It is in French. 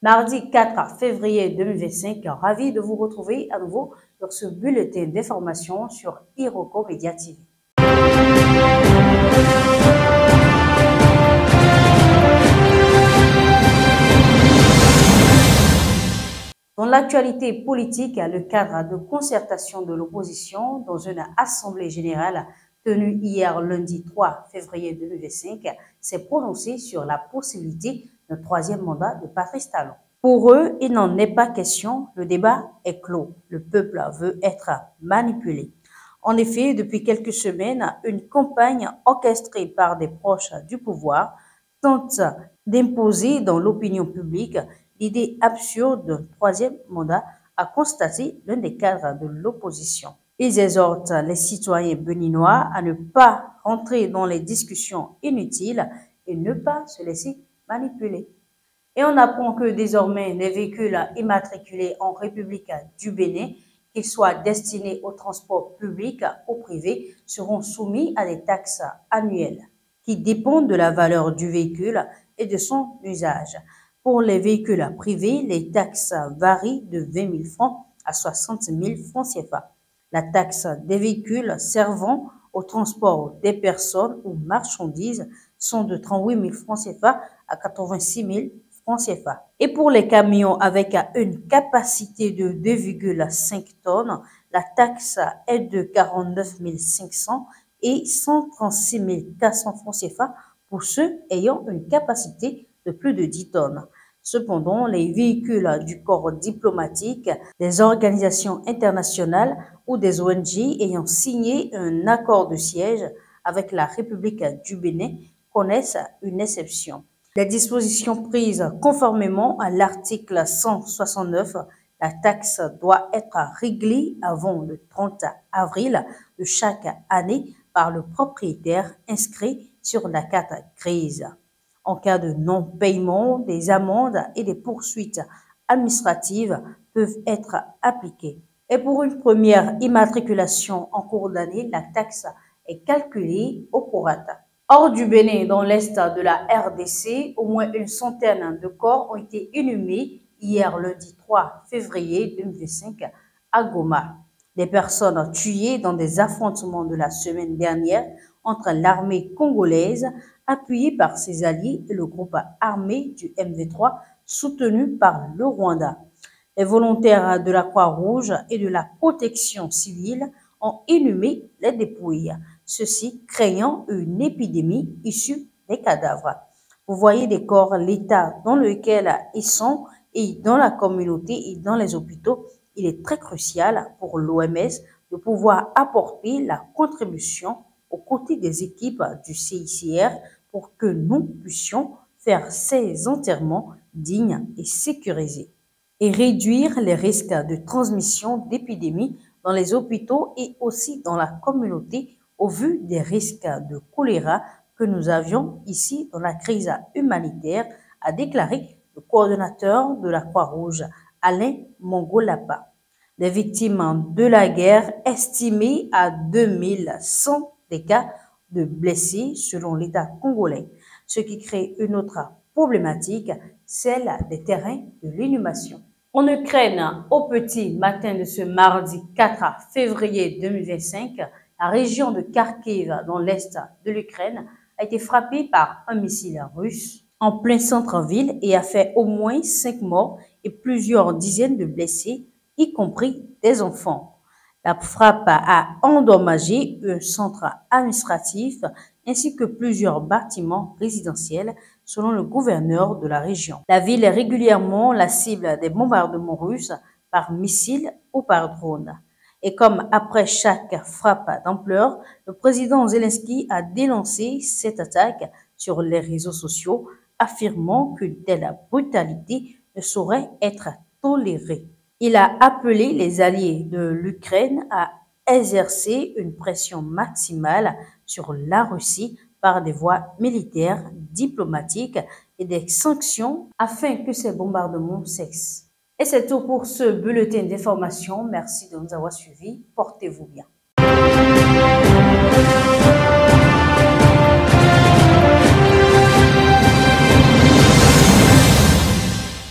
Mardi 4 février 2025, ravi de vous retrouver à nouveau sur ce bulletin d'information sur Iroko Media TV. Dans l'actualité politique, le cadre de concertation de l'opposition dans une assemblée générale tenue hier lundi 3 février 2025 s'est prononcé sur la possibilité d'un troisième mandat de Patrice Talon. Pour eux, il n'en est pas question, le débat est clos. Le peuple veut être manipulé. En effet, depuis quelques semaines, une campagne orchestrée par des proches du pouvoir tente d'imposer dans l'opinion publique l'idée absurde d'un troisième mandat, a constaté l'un des cadres de l'opposition. Ils exhortent les citoyens béninois à ne pas rentrer dans les discussions inutiles et ne pas se laisser manipuler. Et on apprend que désormais, les véhicules immatriculés en République du Bénin, qu'ils soient destinés au transport public ou privé, seront soumis à des taxes annuelles qui dépendent de la valeur du véhicule et de son usage. Pour les véhicules privés, les taxes varient de 20 000 francs à 60 000 francs CFA. La taxe des véhicules servant au transport des personnes ou marchandises sont de 38 000 francs CFA à 86 000 francs CFA. Et pour les camions avec une capacité de 2,5 tonnes, la taxe est de 49 500 et 136 400 francs CFA pour ceux ayant une capacité de plus de 10 tonnes. Cependant, les véhicules du corps diplomatique, des organisations internationales ou des ONG ayant signé un accord de siège avec la République du Bénin connaissent une exception. Les dispositions prises conformément à l'article 169, la taxe doit être réglée avant le 30 avril de chaque année par le propriétaire inscrit sur la carte grise. En cas de non-paiement, des amendes et des poursuites administratives peuvent être appliquées. Et pour une première immatriculation en cours d'année, la taxe est calculée au prorata. Hors du Bénin, dans l'est de la RDC, au moins une centaine de corps ont été inhumés hier lundi 3 février 2025 à Goma. Des personnes tuées dans des affrontements de la semaine dernière entre l'armée congolaise, appuyée par ses alliés, et le groupe armé du MV3, soutenu par le Rwanda. Les volontaires de la Croix-Rouge et de la protection civile ont inhumé les dépouilles, ceci craignant une épidémie issue des cadavres. Vous voyez des corps, l'état dans lequel ils sont, et dans la communauté et dans les hôpitaux, il est très crucial pour l'OMS de pouvoir apporter la contribution aux côtés des équipes du CICR pour que nous puissions faire ces enterrements dignes et sécurisés et réduire les risques de transmission d'épidémies dans les hôpitaux et aussi dans la communauté au vu des risques de choléra que nous avions ici dans la crise humanitaire, a déclaré le coordonnateur de la Croix-Rouge, Alain Mongolapa. Les victimes de la guerre estimées à 2100 des cas de blessés selon l'État congolais, ce qui crée une autre problématique, celle des terrains de l'inhumation. En Ukraine, au petit matin de ce mardi 4 février 2025, la région de Kharkiv, dans l'est de l'Ukraine, a été frappée par un missile russe en plein centre-ville et a fait au moins 5 morts et plusieurs dizaines de blessés, y compris des enfants. La frappe a endommagé un centre administratif ainsi que plusieurs bâtiments résidentiels, selon le gouverneur de la région. La ville est régulièrement la cible des bombardements russes par missiles ou par drone. Et comme après chaque frappe d'ampleur, le président Zelensky a dénoncé cette attaque sur les réseaux sociaux, affirmant qu'une telle brutalité ne saurait être tolérée. Il a appelé les alliés de l'Ukraine à exercer une pression maximale sur la Russie par des voies militaires, diplomatiques et des sanctions afin que ces bombardements cessent. Et c'est tout pour ce bulletin d'information. Merci de nous avoir suivis. Portez-vous bien.